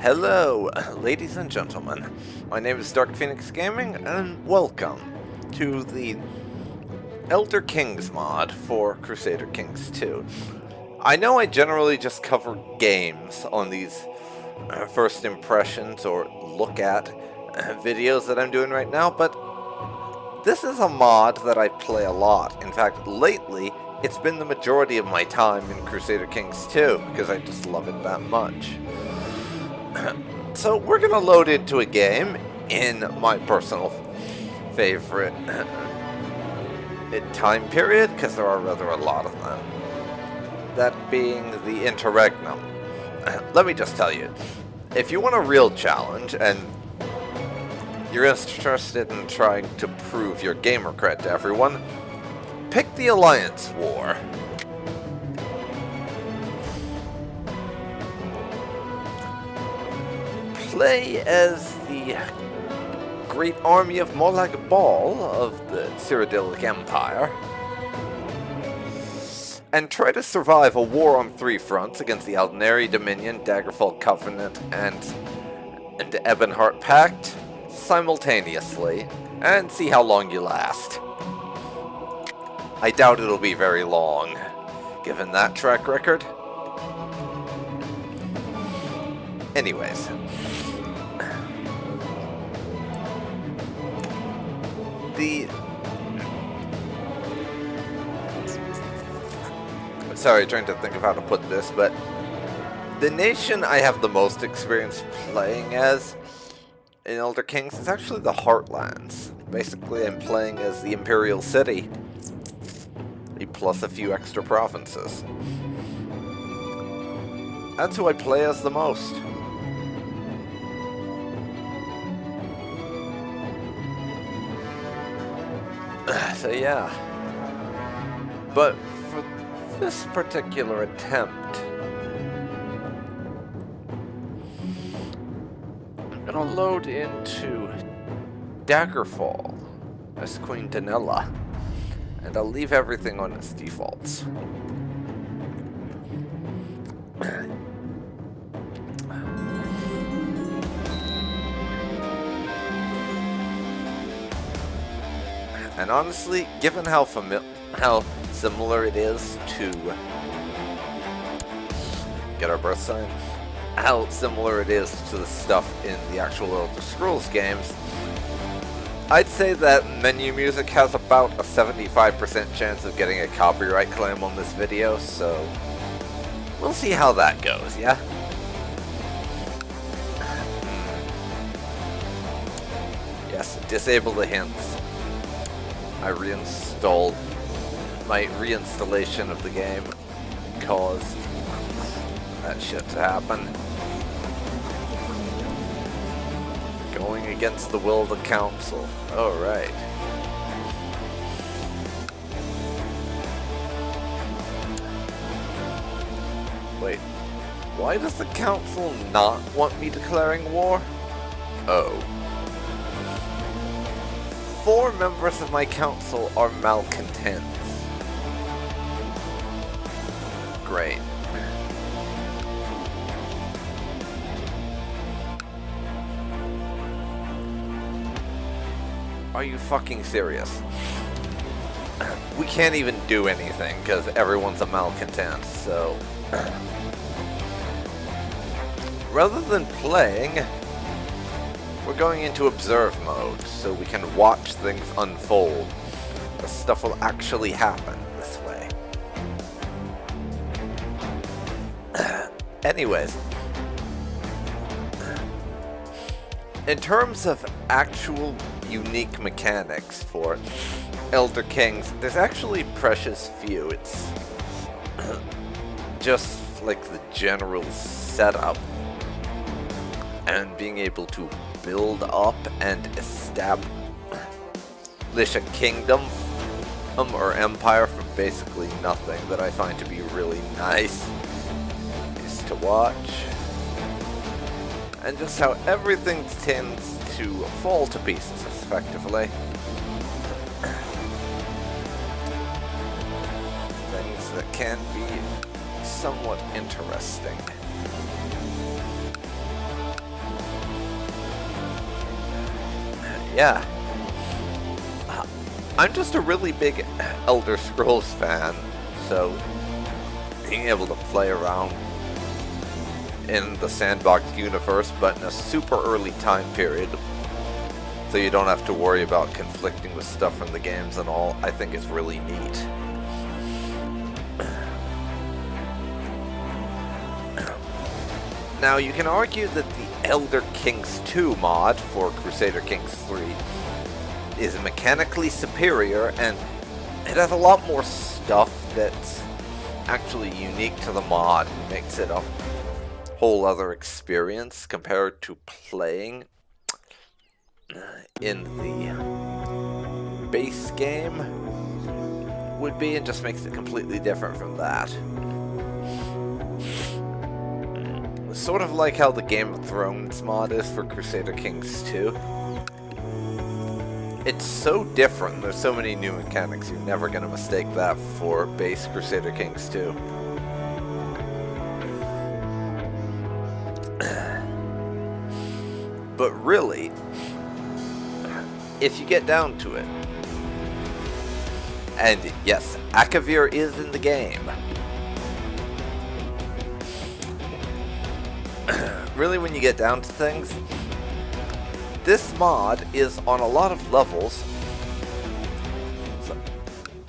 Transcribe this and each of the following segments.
Hello, ladies and gentlemen. My name is Dark Phoenix Gaming, and welcome to the Elder Kings mod for Crusader Kings 2. I know I generally just cover games on these first impressions or look at videos that I'm doing right now, but this is a mod that I play a lot. In fact, lately, it's been the majority of my time in Crusader Kings 2, because I just love it that much. So we're going to load into a game in my personal favorite time period, because there are rather a lot of them. That being the interregnum. Let me just tell you, if you want a real challenge, and you're interested in trying to prove your gamer cred to everyone, pick the Alliance War. Play as the great army of Molag Bal of the Cyrodiilic Empire, and try to survive a war on 3 fronts against the Aldneri Dominion, Daggerfall Covenant, and the Ebonheart Pact simultaneously, and see how long you last. I doubt it'll be very long, given that track record. Anyways. Sorry, trying to think of how to put this, but the nation I have the most experience playing as in Elder Kings is actually the Heartlands. Basically, I'm playing as the Imperial City, plus a few extra provinces. That's who I play as the most. So yeah. But for this particular attempt, I'm gonna load into Daggerfall as Queen Danella, and I'll leave everything on its defaults. And honestly, given how similar it is to get our birth sign, how similar it is to the stuff in the actual Elder Scrolls games, I'd say that menu music has about a 75% chance of getting a copyright claim on this video, so we'll see how that goes, yeah? Yes, disable the hints. I reinstalled. My reinstallation of the game caused that shit to happen. Going against the will of the council. Alright. Wait. Why does the council not want me declaring war? Oh. 4 members of my council are malcontents. Great. Are you fucking serious? We can't even do anything because everyone's a malcontent, so rather than playing, we're going into observe mode, so we can watch things unfold. The stuff will actually happen this way. Anyways, in terms of actual unique mechanics for Elder Kings, there's actually precious few. It's just like the general setup and being able to build up and establish a kingdom or empire from basically nothing that I find to be really nice is to watch. And just how everything tends to fall to pieces, effectively. Things that can be somewhat interesting. yeah. I'm just a really big Elder Scrolls fan, so being able to play around in the sandbox universe, but in a super early time period, so you don't have to worry about conflicting with stuff from the games and all, I think is really neat. Now, you can argue that the Elder Kings 2 mod for Crusader Kings 3 is mechanically superior, and it has a lot more stuff that's actually unique to the mod, and makes it a whole other experience compared to playing in the base game would be, and just makes it completely different from that. Sort of like how the Game of Thrones mod is for Crusader Kings 2. It's so different, there's so many new mechanics, you're never going to mistake that for base Crusader Kings 2. But really, if you get down to it, and yes, Akavir is in the game, really when you get down to things, this mod is on a lot of levels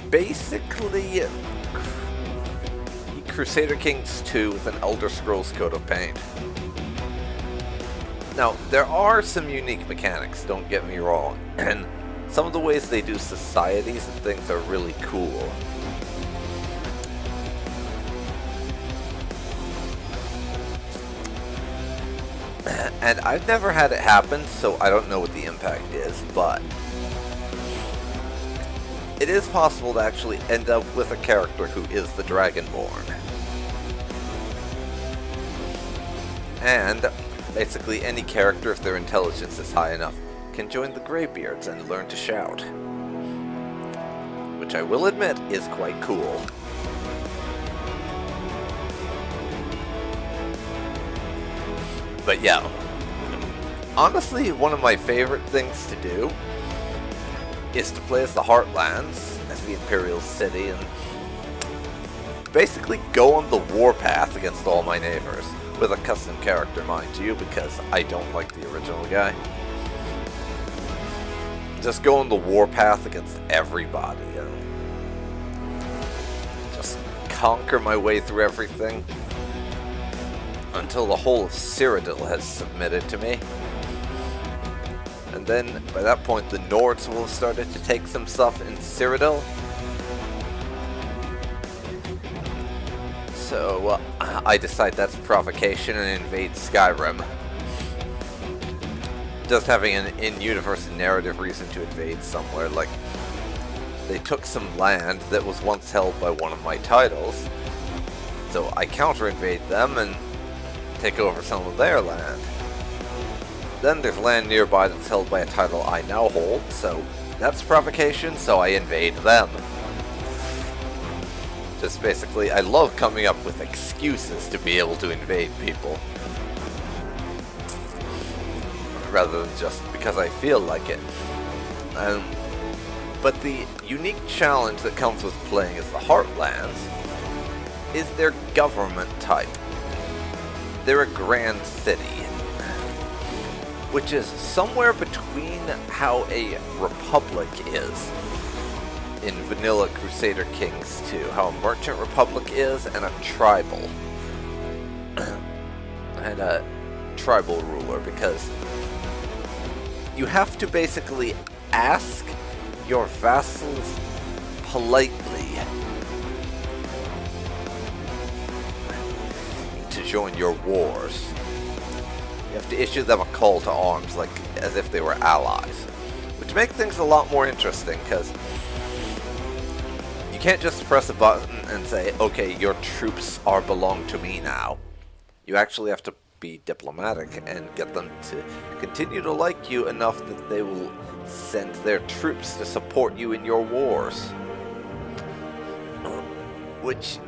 basically Crusader Kings 2 with an Elder Scrolls coat of paint. Now, there are some unique mechanics, don't get me wrong, and some of the ways they do societies and things are really cool. And I've never had it happen, so I don't know what the impact is, but it is possible to actually end up with a character who is the Dragonborn. And basically any character, if their intelligence is high enough, can join the Greybeards and learn to shout. Which I will admit is quite cool. But yeah, honestly, one of my favorite things to do is to play as the Heartlands, as the Imperial City, and basically go on the warpath against all my neighbors, with a custom character, mind you, because I don't like the original guy. Just go on the warpath against everybody, and just conquer my way through everything, until the whole of Cyrodiil has submitted to me. And then, by that point, the Nords will have started to take some stuff in Cyrodiil. So, I decide that's provocation and invade Skyrim. Just having an in-universe narrative reason to invade somewhere, like, they took some land that was once held by one of my titles, so I counter-invade them and take over some of their land. Then there's land nearby that's held by a title I now hold, so that's provocation, so I invade them. Just basically, I love coming up with excuses to be able to invade people, rather than just because I feel like it. But the unique challenge that comes with playing as the Heartlands is their government type. They're a grand city, which is somewhere between how a republic is in vanilla Crusader Kings 2, how a merchant republic is, and a tribal. And a tribal ruler, because you have to basically ask your vassals politely to join your wars. You have to issue them a call to arms, like as if they were allies, which makes things a lot more interesting, because you can't just press a button and say, okay, your troops belong to me now. You actually have to be diplomatic and get them to continue to like you enough that they will send their troops to support you in your wars. Which,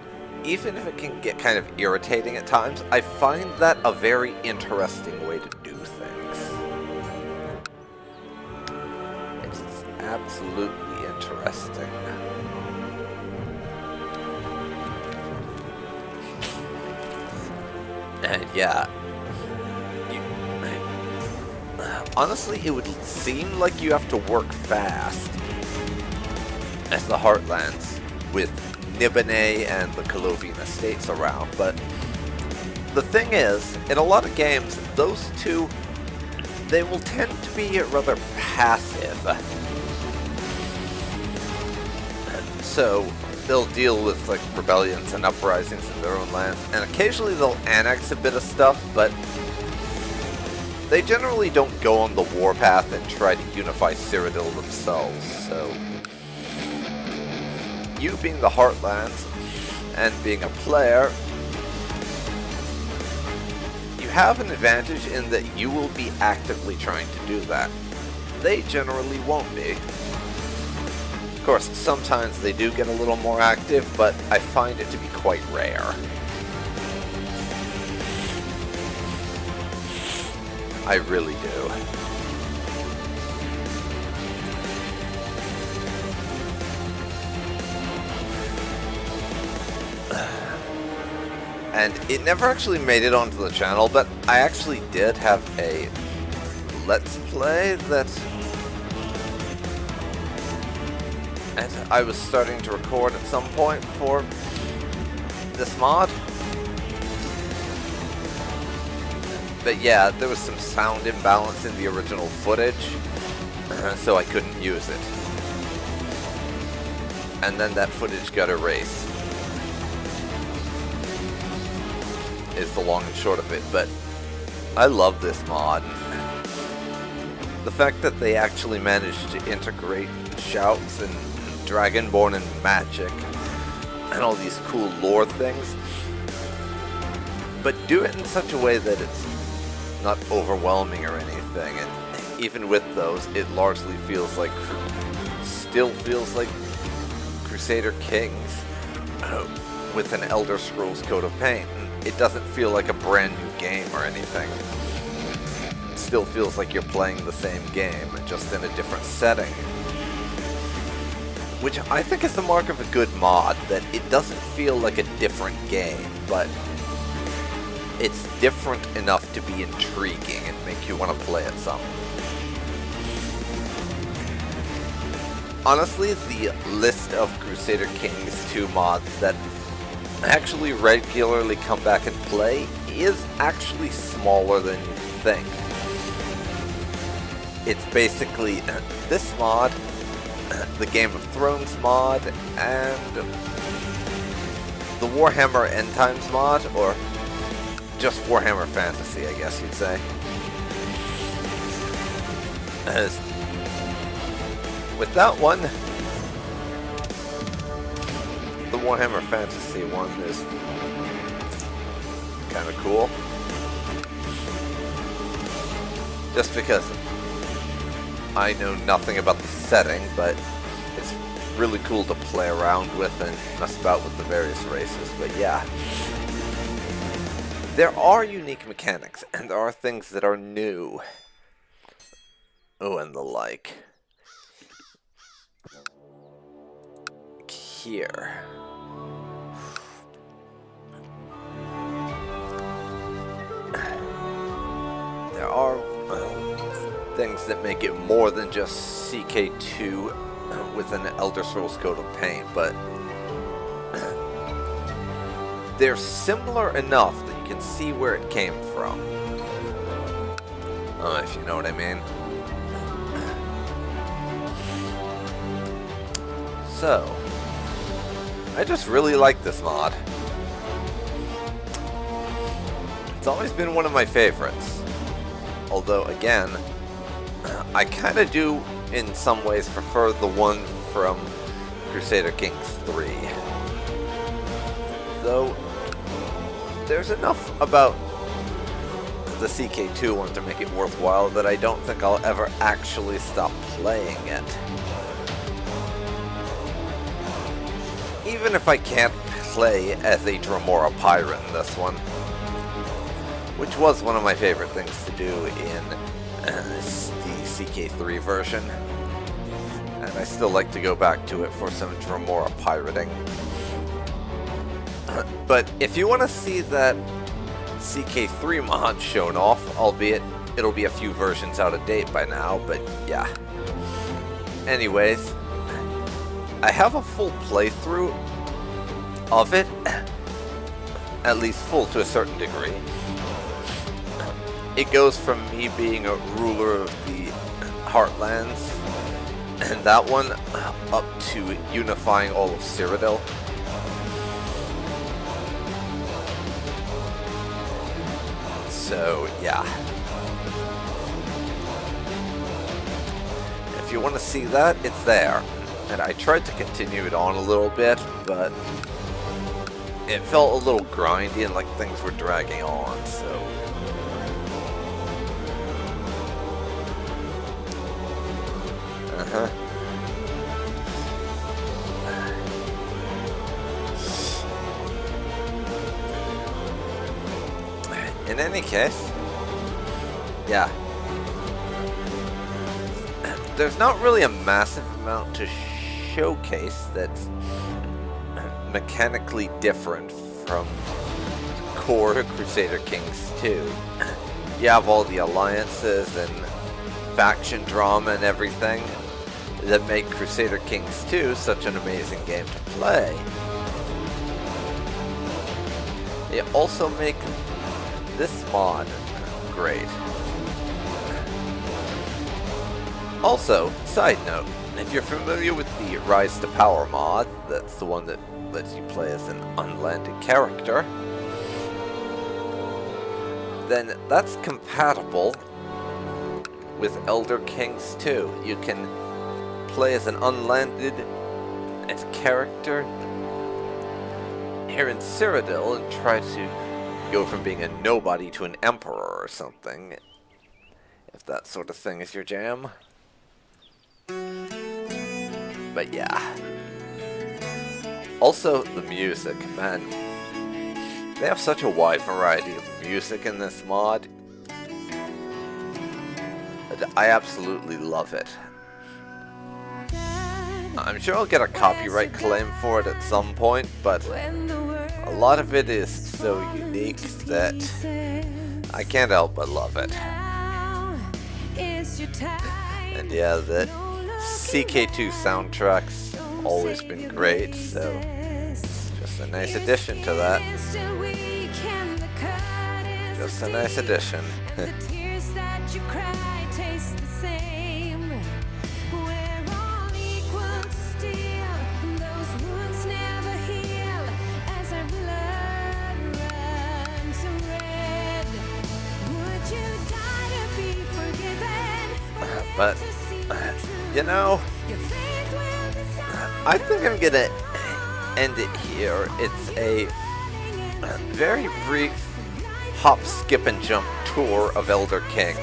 even if it can get kind of irritating at times, I find that a very interesting way to do things. absolutely interesting. And yeah, honestly, it would seem like you have to work fast as the Heartlands with Nibene and the Colovian estates around, but the thing is, in a lot of games, those two, they will tend to be rather passive. So they'll deal with like rebellions and uprisings in their own lands, and occasionally they'll annex a bit of stuff, but they generally don't go on the warpath and try to unify Cyrodiil themselves. So you being the Heartlands and being a player, you have an advantage in that you will be actively trying to do that. They generally won't be. Of course, sometimes they do get a little more active, but I find it to be quite rare. I really do. And it never actually made it onto the channel, but I actually did have a Let's Play that... and I was starting to record at some point for this mod. But yeah, there was some sound imbalance in the original footage, so I couldn't use it. And then that footage got erased, is the long and short of it. But I love this mod. The fact that they actually managed to integrate shouts and Dragonborn and magic and all these cool lore things, but do it in such a way that it's not overwhelming or anything, and even with those, it largely feels like, still feels like Crusader Kings with an Elder Scrolls coat of paint. It doesn't feel like a brand new game or anything. It still feels like you're playing the same game, just in a different setting. Which I think is the mark of a good mod, that it doesn't feel like a different game, but it's different enough to be intriguing and make you want to play it some. Honestly, the list of Crusader Kings 2 mods that actually regularly come back and play is actually smaller than you think. It's basically this mod, the Game of Thrones mod, and the Warhammer End Times mod, or just Warhammer Fantasy, I guess you'd say. As with that one, the Warhammer Fantasy one is kind of cool. Just because I know nothing about the setting, but it's really cool to play around with and mess about with the various races. But yeah, there are unique mechanics, and there are things that are new. Oh, and the like. Here. There are things that make it more than just CK2 with an Elder Scrolls coat of paint, but they're similar enough that you can see where it came from. If you know what I mean. So, I just really like this mod. It's always been one of my favorites. Although, again, I kind of do, in some ways, prefer the one from Crusader Kings 3. Though, there's enough about the CK2 one to make it worthwhile that I don't think I'll ever actually stop playing it. Even if I can't play as a Dremora Pirate in this one, which was one of my favorite things to do in the CK3 version. and I still like to go back to it for some Dremora pirating. But if you want to see that CK3 mod shown off, albeit it'll be a few versions out of date by now, but yeah. Anyways, I have a full playthrough of it, at least full to a certain degree. It goes from me being a ruler of the Heartlands, and that one, up to unifying all of Cyrodiil. So, yeah. If you want to see that, it's there. And I tried to continue it on a little bit, but it felt a little grindy and like things were dragging on, so... In any case, yeah. There's not really a massive amount to showcase that's mechanically different from core Crusader Kings 2. You have all the alliances and faction drama and everything that make Crusader Kings 2 such an amazing game to play. They also make this mod great. Also, side note, if you're familiar with the Rise to Power mod, that's the one that lets you play as an unlanded character, then that's compatible with Elder Kings 2. You can play as an unlanded character here in Cyrodiil and try to go from being a nobody to an emperor or something, if that sort of thing is your jam. But yeah. Also, the music, man. They have such a wide variety of music in this mod. I absolutely love it. I'm sure I'll get a copyright claim for it at some point, but a lot of it is so unique that I can't help but love it. And yeah, the CK2 soundtrack's always been great, so it's just a nice addition to that. Just a nice addition. But, you know, I think I'm gonna end it here. It's a very brief hop, skip, and jump tour of Elder Kings.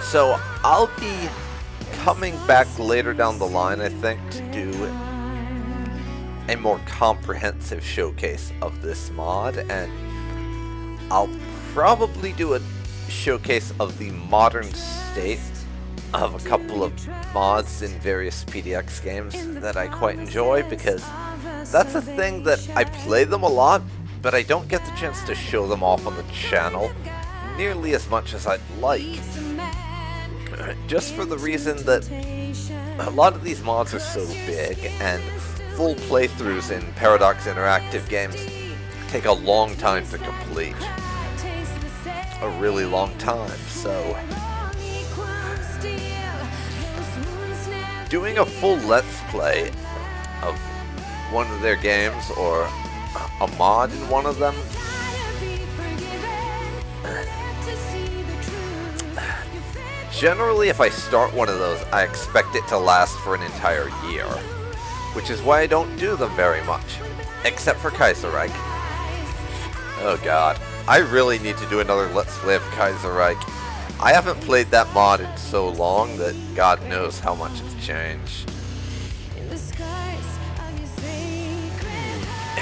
So I'll be coming back later down the line, I think, to do a more comprehensive showcase of this mod, and I'll probably do a showcase of the modern state of a couple of mods in various PDX games that I quite enjoy, because that's a thing that I play them a lot, but I don't get the chance to show them off on the channel nearly as much as I'd like. Just for the reason that a lot of these mods are so big, and full playthroughs in Paradox Interactive games take a long time to complete. A really long time, so doing a full let's play of one of their games or a mod in one of them, generally if I start one of those, I expect it to last for an entire year, which is why I don't do them very much, except for Kaiserreich. Oh god. I really need to do another Let's Play of Kaiserreich. I haven't played that mod in so long that God knows how much it's changed.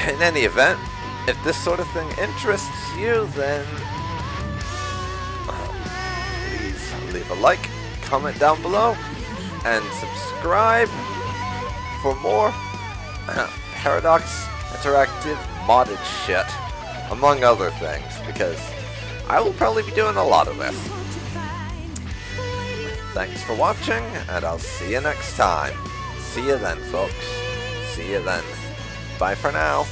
In any event, if this sort of thing interests you, then please leave a like, comment down below, and subscribe for more Paradox Interactive modded shit, among other things, because I will probably be doing a lot of this. Thanks for watching, and I'll see you next time. See you then, folks. See you then. Bye for now.